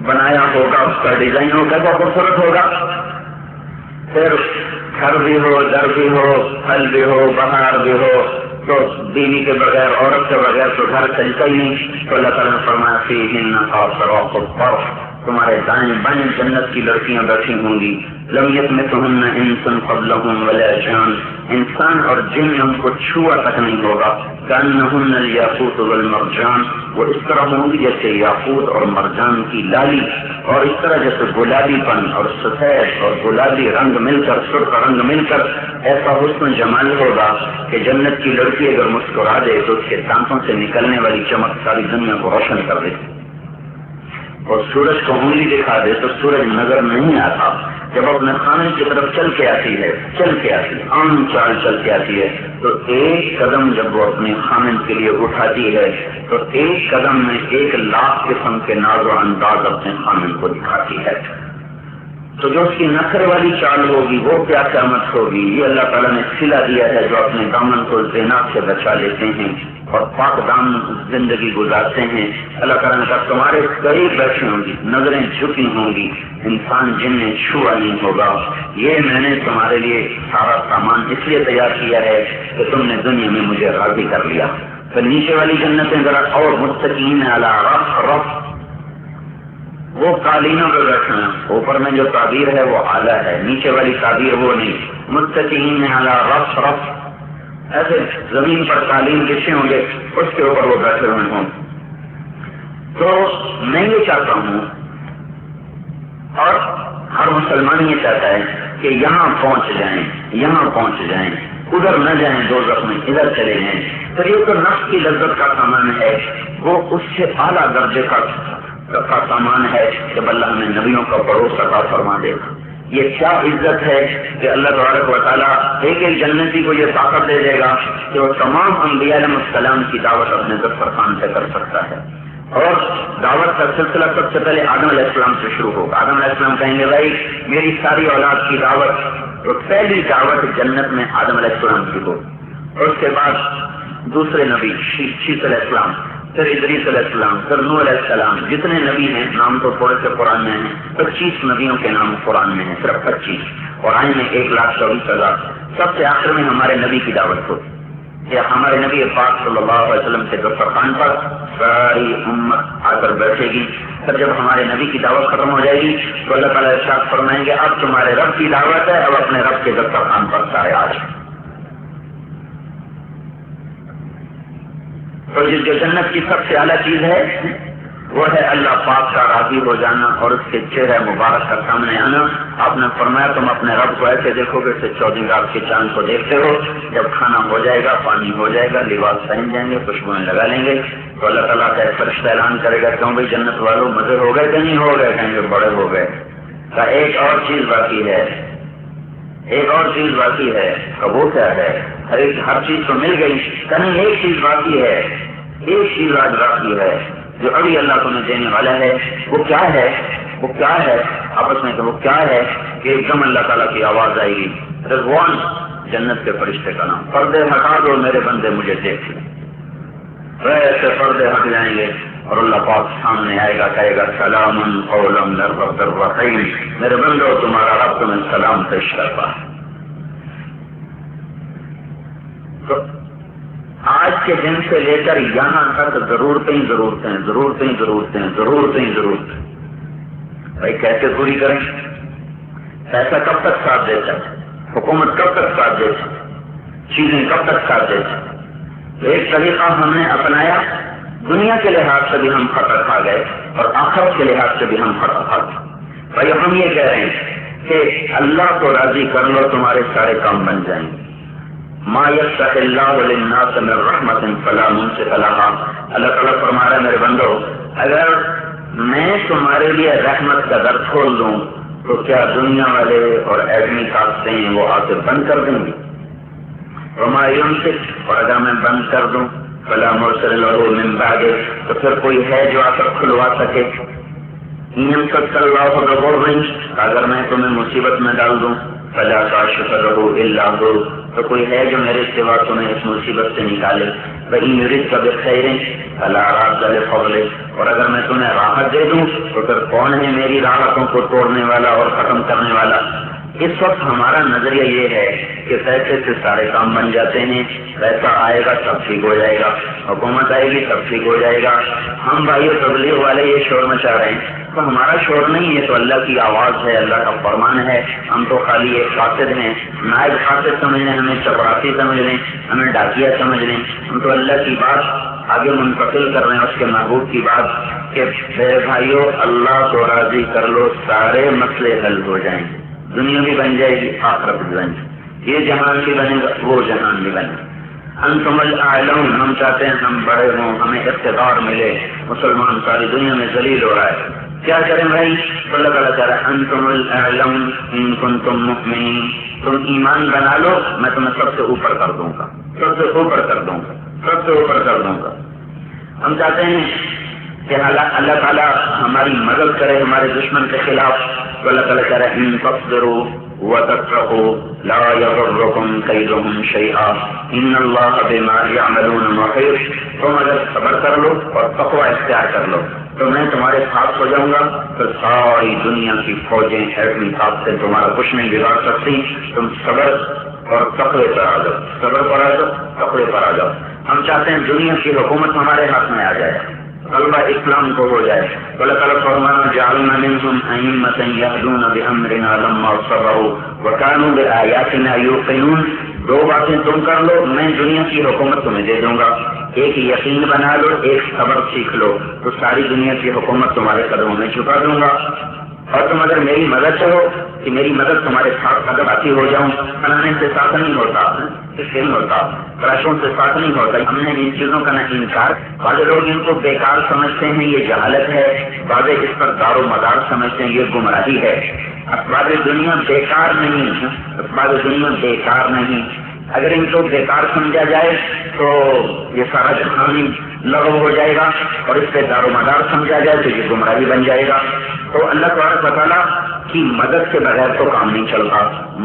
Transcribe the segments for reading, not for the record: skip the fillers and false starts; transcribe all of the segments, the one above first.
بنایا ہوگا، اس کا ڈیزائن ہو کیسا خوبصورت ہوگا. پھر گھر بھی ہو، در بھی ہو، پھل بھی ہو، بہار بھی ہو، تو بیوی کے بغیر، عورت کے بغیر تو گھر چلتا ہی نہیں. تو اللہ تعالیٰ نے فرمایا فیہن قاصرات الطرف، تمہارے دائیں بائیں جنت کی لڑکیاں بیٹھی ہوں گی. لم یطمثہن انس قبلہم ولا جان، انسان اور جن نے ان کو چھوا تک نہیں ہوگا. کأنہن الیاقوت والمرجان، وہ اس طرح ہوں گی جیسے یاقوت اور مرجان کی لالی، اور اس طرح جیسے گلابی پن اور سفید اور گلابی رنگ مل کر، سرخ رنگ مل کر ایسا حسن جمال ہوگا کہ جنت کی لڑکی اگر مسکرا دے تو اس کے دانتوں سے نکلنے والی چمک ساری دنیا کو روشن کر دے. اور سورج کو انگلی دکھا دے تو سورج نظر نہیں آتا. جب اپنے خانے کی طرف چل کے آتی ہے، عام چال چل کے آتی ہے، تو ایک قدم جب وہ اپنے خانے کے لیے اٹھاتی ہے تو ایک قدم میں 1,00,000 قسم کے ناز و انداز اپنے خانے کو دکھاتی ہے. تو جو اس کی نخرے والی چال ہوگی وہ کیا قیامت ہوگی. یہ اللہ تعالیٰ نے صلہ دیا ہے جو اپنے دامن کو زینات سے بچا لیتے ہیں اور پاک دامن زندگی گزارتے ہیں. اللہ تعالیٰ نے کہا تمہارے قریب بیٹھی ہوں گی، نظریں جھکی ہوں گی، انسان جن نے چھوا نہیں ہوگا. یہ میں نے تمہارے لیے سارا سامان اس لیے تیار کیا ہے کہ تم نے دنیا میں مجھے راضی کر لیا. پھر نیچے والی جنتیں ذرا اور متقین علی رف، وہ قالینوں پہ بیٹھے ہیں. اوپر میں جو تعبیر ہے وہ اعلیٰ ہے، نیچے والی تعبیر وہ نہیں. متقین علی رف، ایسے زمین پر قالین بچھے ہوں گے، اس کے اوپر وہ بیٹھے ہوئے ہوں. تو میں یہ چاہتا ہوں اور ہر مسلمان یہ چاہتا ہے کہ یہاں پہنچ جائیں، ادھر نہ جائیں دوزخ میں، ادھر چلے جائیں. تو یہ تو نفس کی لذت کا سامان ہے، وہ اس سے اعلیٰ درجے کا سامان ہے جب اللہ نے نبیوں کا بھروسہ عطا فرما دے. یہ کیا عزت ہے کہ اللہ تبارک و تعالیٰ ایک جنتی کو یہ طاقت دے دے گا کہ وہ تمام انبیاء علیہ السلام کی دعوت اپنے دسترخوان سے کر سکتا ہے. اور دعوت کا سلسلہ سب سے پہلے آدم علیہ السلام سے شروع ہوگا. آدم علیہ السلام کہیں گے بھائی میری ساری اولاد کی دعوت، تو پہلی دعوت جنت میں آدم علیہ السلام کی ہو. اور اس کے بعد دوسرے نبی شیس علیہ السلام، پھر ادریس علیہ السلام، پھر نوح علیہ السلام. جتنے نبی ہیں نام تو تھوڑے سے قرآن میں ہیں، 25 نبیوں کے نام قرآن میں ہیں، صرف 25. قرآن میں 1,24,000. سب سے آخر میں ہمارے نبی کی دعوت ہوتی ہے. ہمارے نبی پاک صلی اللہ علیہ وسلم کے دسترخوان پر ساری امت آ کر بیٹھے گی. پھر جب ہمارے نبی کی دعوت ختم ہو جائے گی تو اللہ تعالیٰ ارشاد فرمائیں گے اب تمہارے رب کی دعوت ہے، اب اپنے رب کے دسترخوان پر سارے آ جائیں. تو جو جنت کی سب سے اعلیٰ چیز ہے وہ ہے اللہ پاک کا راضی ہو جانا اور اس کے چہرہ مبارک کا سامنے آنا. آپ نے فرمایا تم اپنے رب کو ایسے دیکھو گے جیسے 14 رات کے چاند کو دیکھتے ہو. جب کھانا ہو جائے گا، پانی ہو جائے گا، لباس پہن جائیں گے، خوشبوئیں لگا لیں گے، تو اللہ تعالیٰ کا ایک فرشتہ اعلان کرے گا کیوں بھائی جنت والوں مزے ہو گئے کہ نہیں ہو گئے؟ کہیں گے بڑے ہو گئے. کا ایک اور چیز باقی ہے، وہ کیا ہے؟ ہر چیز تو مل گئی، کہیں ایک چیز باقی ہے، آج باقی ہے جو ابھی اللہ تمہیں دینے والا ہے. وہ کیا ہے؟ آپس میں کہ وہ کیا ہے کہ ایک دم اللہ تعالیٰ کی آواز آئے گی، رضوان جنت کے فرشتے کا نام، پردے ہٹا دو میرے بندے مجھے دیکھ. ایسے پردے ہٹ جائیں گے اور اللہ پاک سامنے آئے گا، کہے گا سلام قولا من رب الرحیم، میرے بندو تمہارا رب تمہیں سلام پیش کرتا ہے. تو آج کے دن سے لے کر یہاں تک ضرورتیں. بھائی کیسے پوری کریں؟ پیسہ کب تک ساتھ دیتا ہے؟ حکومت کب تک ساتھ دیتی؟ چیزیں کب تک ساتھ دیتی؟ ایک طریقہ ہم نے اپنایا، دنیا کے لحاظ سے بھی ہم خطر کھا گئے اور آخرت کے لحاظ سے بھی ہم خطر کھا گئے. بھائی ہم یہ کہہ رہے ہیں کہ اللہ کو راضی کر لو تمہارے سارے کام بن جائیں گے. ما یفتح اللہ للناس من رحمت فلا ممسک لہا. اللہ تعالیٰ فرما رہا ہے میرے بندو اگر میں تمہارے لیے رحمت کا در کھول دوں تو کیا دنیا والے اور ایٹمی طاقتیں ہیں وہ آ کے بند کر دیں گی؟ وما یمسک، اور اگر میں بند کر دوں فلا مرسل لہ من بعدہ، تو پھر کوئی ہے جو آ کر کھلوا سکے. یمسک اللہ بضر، اگر میں تمہیں مصیبت میں ڈال دوں فلا کاشف لہ الا ہو، تو کوئی ہے جو میرے سوا تمہیں اس مصیبت سے نکالے. وَإِن يُرِدْكَ بِخَيْرٍ فَلَا رَادَّ لِفَضْلِهِ، اور اگر میں تمہیں راحت دے دوں تو پھر کون ہے میری راحتوں کو توڑنے والا اور ختم کرنے والا؟ اس وقت ہمارا نظریہ یہ ہے کہ پیسے سے سارے کام بن جاتے ہیں، پیسہ آئے گا سب ٹھیک ہو جائے گا، حکومت آئے گی سب ٹھیک ہو جائے گا۔ ہم بھائیو تبلیغ والے یہ شور مچا رہے ہیں، تو ہمارا شور نہیں ہے، تو اللہ کی آواز ہے، اللہ کا فرمان ہے۔ ہم تو خالی ایک قاصد ہیں، نائب قاصد سمجھ لیں، ہمیں چپراسی سمجھ لیں، ہمیں ڈاکیا سمجھ لیں، ہم تو اللہ کی بات آگے منتقل کر رہے ہیں، اس کے محبوب کی بات کہ میرے بھائیو اللہ کو راضی کر لو، سارے مسئلے حل ہو جائیں گے، دنیا بھی بن جائے گی، آخرت بھی بن جائے گی، یہ جہان بھی بنے گا، وہ جہان بھی بنے گا۔ انتم الاعلون، ہم چاہتے ہیں ہم بڑے ہوں، ہمیں اقتدار ملے، مسلمان ساری دنیا میں ذلیل ہو رہا ہے، کیا کریں بھائی؟ اللہ تعالیٰ کہہ رہا ہے انتم الاعلون ان کنتم مؤمنین، تم ایمان بنا لو، میں تمہیں سب سے اوپر کر دوں گا، سب سے اوپر کر دوں گا، سب سے اوپر کر دوں گا۔ ہم چاہتے ہیں کہ اللہ تعالیٰ ہماری مدد کرے ہمارے دشمن کے خلاف، تو اللہ تعالیٰ کہہ رہا ہے ان تصبروا وتتقوا لا يضركم كيدهم شيئا ان الله بما يعملون محيط، تم اگر صبر کر لو اور تقوی اختیار کر لو تو میں تمہارے ساتھ ہو جاؤں گا، پھر ساری دنیا کی فوجیں ایٹمی طاقتیں تمہارا کچھ نہیں بگاڑ سکتی، تم صبر اور تقوی پر آ جاؤ، صبر پر آ جاؤ، تقوی پر آ جاؤ۔ ہم چاہتے ہیں دنیا کی حکومت ہمارے ہاتھ میں آ جائے، غلبہ اسلام کو ہو جائے۔ اللہ تعالیٰ فرمانا جعلنا منهم ائمة يهدون بأمرنا لما صبروا وكانوا بآياتنا يوقنون، دو باتیں تم کر لو، میں دنیا کی حکومت تمہیں دے دوں گا، ایک یقین بنا لو، ایک صبر سیکھ لو، تو ساری دنیا کی حکومت تمہارے قدموں میں چھپا دوں گا۔ اور تم اگر میری مدد کرو کہ میری مدد تمہارے ساتھ قدم آتی ہو جاؤں، بنانے سے ساتھ نہیں ہوتا، اس سے نہیں ہوتا، تلاشوں سے ساتھ نہیں ہوتا۔ ہم نے ان چیزوں کا نہ انکار، بعض لوگ ان کو بیکار سمجھتے ہیں، یہ جہالت ہے، بعض اس پر دار و مدار سمجھتے ہیں، یہ گمراہی ہے۔ اسباب دنیا بیکار نہیں، اسباب دنیا بیکار نہیں، اگر ان کو بیکار سمجھا جائے تو یہ سارا جہان لغو ہو جائے گا، اور اس پہ دار و مدار سمجھا جائے تو یہ گمراہی بن جائے گا۔ تو اللہ تبارک و تعالیٰ کی مدد کے بغیر تو کام نہیں چلتا،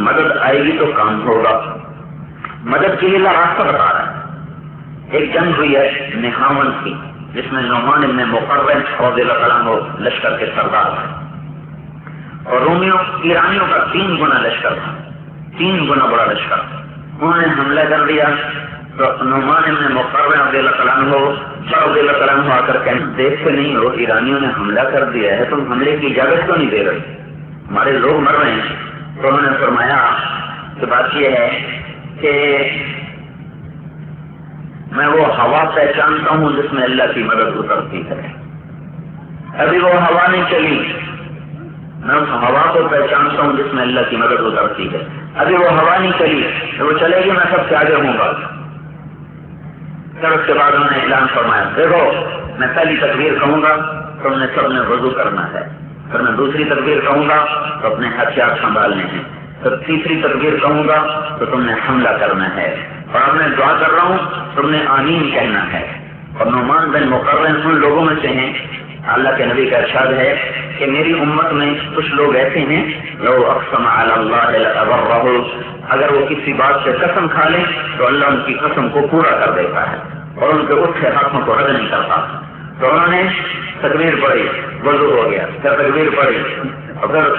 مدد آئے گی تو کام ہوگا۔ مدد کے لیے اللہ راستہ بتا رہا ہے۔ ایک جنگ ہوئی ہے نہاون کی، جس میں نعمان ابن مقرن رضی اللہ عنہ لشکر کے سردار تھے، اور رومیوں ایرانیوں کا 3 گنا لشکر تھا، 3 گنا بڑا لشکر، انہوں نے حملہ کر دیا۔ تو نعمان ابن مقرن رضی اللہ عنہ آ کر کہیں دیکھتے نہیں ہو ایرانیوں نے حملہ کر دیا ہے، تم حملے کی اجازت تو نہیں دے رہے، ہمارے لوگ مر رہے ہیں۔ تو انہوں نے فرمایا کہ بات یہ ہے کہ میں وہ ہوا پہچانتا ہوں جس میں اللہ کی مدد اترتی ہے، ابھی وہ ہوا نہیں چلی، میں اس ہوا کو پہچانتا ہوں جس میں اللہ کی مدد اترتی ہے، ابھی وہ ہوا نہیں چلی، تو وہ چلے گی میں سب سے آگے ہوں گا۔ پھر اس کے بعد انہوں نے اعلان فرمایا دیکھو میں پہلی تکبیر کہوں گا تو تم نے سب نے وضو کرنا ہے، پھر میں دوسری تکبیر کہوں گا تو اپنے ہتھیار سنبھالنے ہیں، پھر تیسری تکبیر کہوں گا تو تم نے حملہ کرنا ہے، اور اب میں دعا کر رہا ہوں تم نے آمین کہنا ہے۔ اور نعمان بن مقرن ان لوگوں میں سے ہیں، اللہ کے نبی کا ارشاد ہے کہ میری امت میں کچھ لوگ ایسے ہیں لو اقسم علی اللہ لابرہ، اگر وہ کسی بات سے قسم کھا لیں تو اللہ ان کی قسم کو پورا کر دیتا ہے اور ان کے اٹھے ہاتھوں کو رد نہیں کرتا۔ تو انہوں نے تکبیر پڑھی، وضو ہو گیا، پھر تکبیر پڑھی اور پھر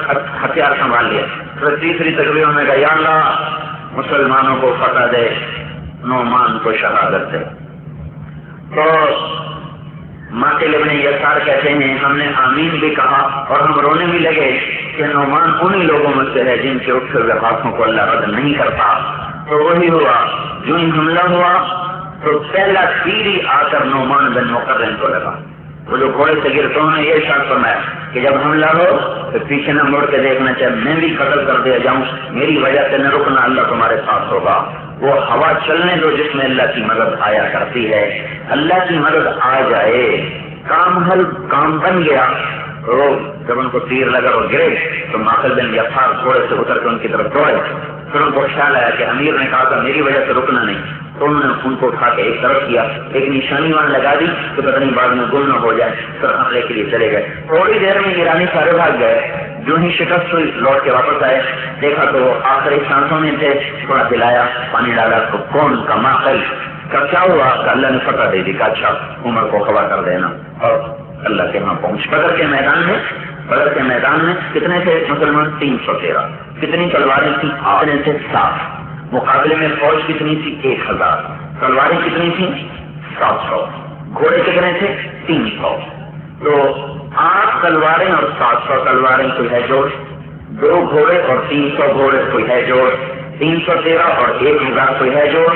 ہتھیار سنبھال لیا، پھر تیسری تکبیر میں کہا یا اللہ مسلمانوں کو فتح دے، نعمان کو شہادت دے۔ تو ماقل ابن یسار کہتے ہیں ہم نے آمین بھی کہا اور ہم رونے بھی لگے کہ نعمان انہی لوگوں میں سے ہے جن کے اٹھے ہوئے ہاتھوں کو اللہ رد نہیں کرتا۔ تو وہی ہوا، جو ہی حملہ ہوا تو پہلا تیر ہی آ کر نعمان بن مقرن کو لگا، وہ جو گھوڑے سے گر تو انہوں نے یہ ارشاد فرمایا کہ جب حملہ ہو تو پیچھے نہ مڑ کے دیکھنا چاہے، میں بھی قتل کر دیا جاؤں، میری وجہ سے نہ رکنا، اللہ تمہارے ساتھ ہوگا۔ وہ ہوا چلنے دو جس میں اللہ کی مدد آیا کرتی ہے، اللہ کی مدد آ جائے، کام حل، کام بن گیا۔ وہ جب ان کو تیر لگا اور گرے تو ماقل بن یسار گھوڑے سے اتر کے ان کی طرف دوڑے، پھر ان کو خیال آیا کہ امیر نے کہا تھا میری وجہ سے رکنا نہیں، تو انہوں نے ان کو اٹھا کے ایک طرف کیا، ایک نشانی وہاں لگا دی تو پتہ نہیں بعد میں گم نہ ہو جائے، پھر حملے کے لیے چلے گئے۔ تھوڑی دیر میں ایرانی سارے بھاگ گئے، جو ہی شکست ہوئی لوٹ کے واپس آئے، دیکھا تو وہ آخری سانسوں میں تھے، تھوڑا دلایا، پانی ڈالا تو کون کا ماقل کا کیا ہوا کہ اللہ نے فتح دے دی، کہ اچھا عمر کو خبر کر دینا۔ اور اللہ کے ہاں پہنچ. بدر کے میدان میں کتنے تھے مسلمان؟ 313. کتنی تلواریں تھیں؟ کتنے تھے؟ 7. مقابلے میں فوج کتنی تھی؟ 1000. تلواریں کتنی تھیں؟ 700. گھوڑے کتنے تھے؟ 300. تو 8 تلواریں اور 700 تلواریں کوئی ہے جوڑ؟ 2 گھوڑے اور 300 گھوڑے کوئی ہے جوڑ؟ 313 اور 1000 کوئی ہے جوڑ؟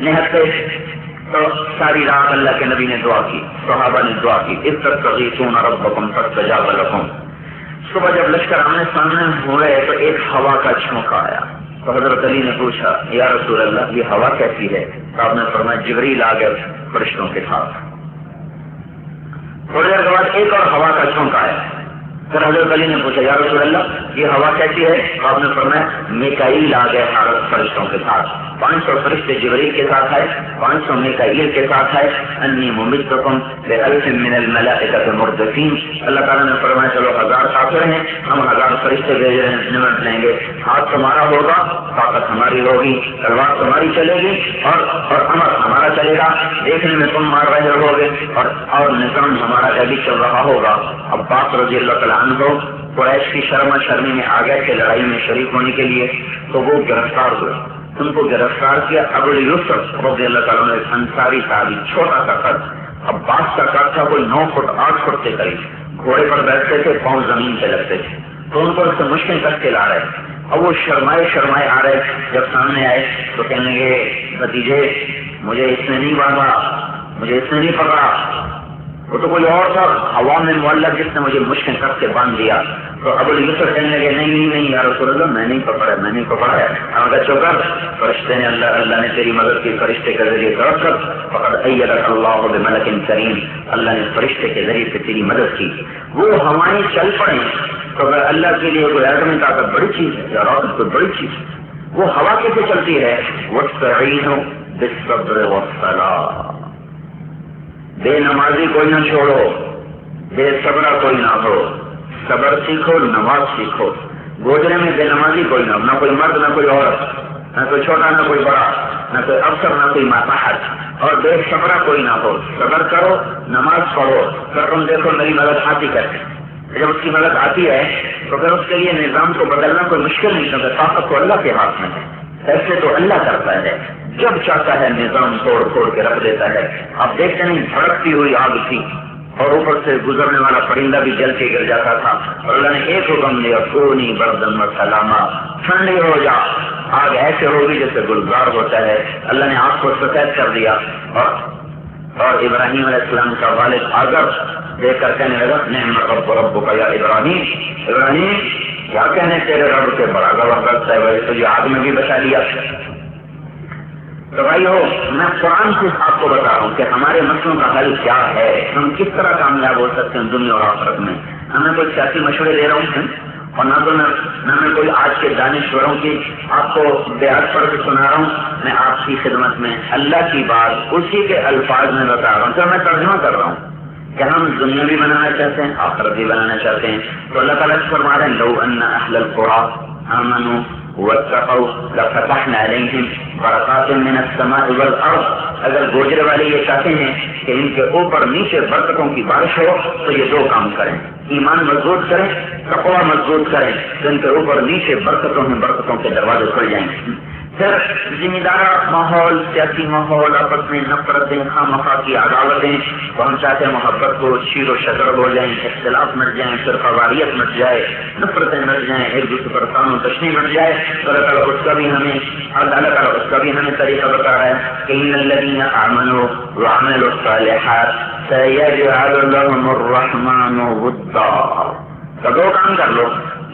نہتے. تو ساری رات اللہ کے نبی نے دعا کی، صحابہ نے دعا کی، استغیثون ربکم فاستجاب لکم. صبح جب لشکر آمنے سامنے ہو رہے تو ایک ہوا کا جھونکا آیا. تو حضرت علی نے پوچھا یا رسول اللہ یہ ہوا کیسی ہے؟ تو آپ نے فرمایا جبریل آ گئے فرشتوں کے ساتھ. تھوڑی دیر کے بعد ایک اور ہوا کا جھونکا آیا. پھر حضرت علی نے پوچھا یا رسول اللہ یہ ہوا کیسی ہے؟ تو آپ نے فرمایا میکائیل آ گئے فرشتوں کے ساتھ. 500 فرشتے جبریل کے ساتھ آئے، 500 میکائیل کے ساتھ آئے. انی ممدکم بألف من الملائکۃ مردفین. اللہ تعالیٰ نے فرمایا چلو 1000 کافر ہیں، ہم 1000 فرشتے بھیج رہے ہیں، نمٹ لیں گے. ہاتھ تمہارا ہوگا، طاقت ہماری ہوگی، تلوار تمہاری چلے گی اور امر ہمارا چلے گا. دیکھنے میں تم مار رہے ہوگے اور نظام ہمارا بھی چل رہا ہوگا. عباس رضی اللہ تعالیٰ عنہ قریش کی شرما شرمی میں آ گئے تھے لڑائی میں شریک ہونے کے لیے، تو وہ گرفتار ہوئے. ان کو گرفتار کیا. ابو یوسف رضی اللہ تعالیٰ نے انصاری صحابی، چھوٹا سا قد، عباس کا قد تھا کوئی 9 فٹ 8 فٹ کے قریب. گھوڑے پر بیٹھتے تھے، پاؤں زمین پہ لگتے تھے. تو ان کو اس سے مشکل کر کے لا رہے. اب وہ شرمائے آ رہے. جب سامنے آئے تو کہنے لگے بھتیجے مجھے اس نے نہیں باندھا، مجھے اس نے نہیں پکڑا، وہ تو کوئی اور تھا ہوا میں معلق جس نے مجھے مشکل کر کے باندھ دیا. تو ابو یوسف کہنے لگے نہیں یا رسول اللہ میں نہیں پکڑا ہے. ہم کا چوکر فرشتے نے اللہ نے تیری مدد کی، فرشتے کے ذریعے طرف کر فقد ایدک اللہ بملک کریم. اللہ نے فرشتے کے ذریعے سے تیری مدد کی. وہ ہوائیں چل پڑیں تو اگر اللہ کے لیے کوئی ایٹمی طاقت بڑی چیز ہے یا روحت کوئی بڑی چیز ہے. وہ ہوا کیسے چلتی ہے؟ واستعینوا بالصبر والصلاۃ. بے نمازی کوئی نہ چھوڑو، بے صبرہ کوئی نہ ہو. صبر سیکھو، نماز سیکھو. گوجرے میں بے نمازی کوئی نہ کوئی مرد نہ کوئی عورت، نہ کوئی چھوٹا نہ کوئی بڑا، نہ کوئی افسر نہ کوئی ماتحت. اور بے صبرہ کوئی نہ ہو. صبر کرو، نماز پڑھو. پھر تم دیکھو میری مدد آتی کرتے. جب اس کی مدد آتی ہے تو پھر اس کے لیے نظام کو بدلنا کوئی مشکل نہیں ہوتا. طاقت تو اللہ کے ہاتھ میں ہے، ایسے تو اللہ کرتا ہے. جب چاہتا ہے نظام توڑ کے رکھ دیتا ہے. آپ دیکھتے نہیں بھڑکتی ہوئی آگ تھی اور اوپر سے گزرنے والا پرندہ بھی جل کے گر جاتا تھا اور اللہ نے ایک حکم دیا کونی بردن و سلاما، ٹھنڈی ہو جا. آگ ایسے ہوگی جیسے گلزار ہوتا ہے. اللہ نے آگ کو سفید کر دیا اور ابراہیم علیہ السلام کا والد آگر دیکھ کر کہنے لگا نعم ربک یا ابراہیم. ابراہیم کیا کہنے تیرے رب کے بڑا گواہ کرتا ہے، ویسے تو یہ آگ میں بھی بچا لیا. تو بھائی ہو میں قرآن سے آپ کو بتا رہا ہوں کہ ہمارے مسئلوں کا حل کیا ہے، ہم کس طرح کامیاب ہو سکتے ہیں دنیا اور آخرت میں. ہمیں کوئی سیاسی مشورے دے رہا ہوں اور نہ میں کوئی آج کے دانشوروں کی آپ کو بیعت پڑھ کے سنا رہا ہوں. میں آپ کی خدمت میں اللہ کی بات اسی کے الفاظ میں بتا رہا ہوں. تو میں ترجمہ کر رہا ہوں کہ ہم دنیا بھی بنانا چاہتے ہیں، آخرت بھی بنانا چاہتے ہیں. تو اللہ تعالیٰ فرما رہے ہیں لو ان اہل القرى آمنوا واتقوا لفتحنا عليهم برکات من السماء والارض. اگر گوجر والے یہ چاہتے ہیں کہ ان کے اوپر نیچے برکتوں کی بارش ہو تو یہ 2 کام کریں. ایمان مضبوط کریں، تقوی مضبوط کریں تو ان کے اوپر نیچے برکتوں کے دروازے کھل جائیں گے. پھر ذمہ دارہ ماحول، سیاسی ماحول، آپس میں نفرتیں، خواہ کی عداوتیں، تو ہم چاہتے ہیں محبت کو شیر و شکر ہو جائیں، اختلاف مٹ جائیں، فرقواریت مٹ جائے، نفرتیں مٹ جائیں، ایک دوسرے پر تعین و تشنیع مٹ جائے. تو اللہ تعالیٰ اس کا بھی ہمیں طریقہ بتا رہا ہے کہ ان الذین آمنوا وعملوا الصالحات سیجعل لهم الرحمن ودا. تو 2 کام کر لو،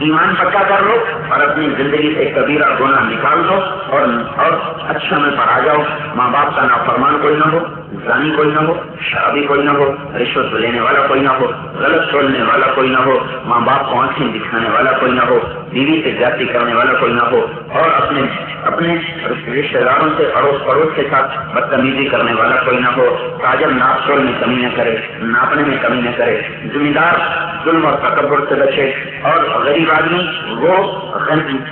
ایمان پکا کر لو اور اپنی زندگی سے کبیرہ گناہ نکال دو اور اچھا میں پر آ جاؤ. ماں باپ کا نافرمان کوئی نہ ہو، زانی کوئی نہ ہو، شرابی کوئی نہ ہو، رشوت لینے والا کوئی نہ ہو، غلط بولنے والا کوئی نہ ہو، ماں باپ کو آنکھیں دکھانے والا کوئی نہ ہو، بیوی سے زیادتی کرنے والا کوئی نہ ہو، اور اپنے رشتے داروں سے اڑوس پڑوس کے ساتھ بدتمیزی کرنے والا کوئی نہ ہو. تاجر ناپ تول میں کمی نہ کرے، ناپنے میں کمی نہ کرے. ذمہ دار ظلم اور تکبر سے بچے اور غریب آدمی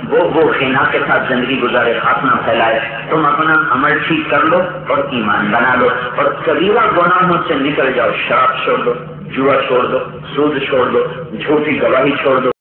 وہ خینا کے ساتھ زندگی گزارے، خاتمہ پھیلائے. تم اپنا عمل ٹھیک کر لو اور ایمان بنا لو اور کبیرہ گناہوں سے نکل جاؤ. شراب چھوڑ دو، جوا چھوڑ دو، سود چھوڑ دو، جھوٹی گواہی چھوڑ دو،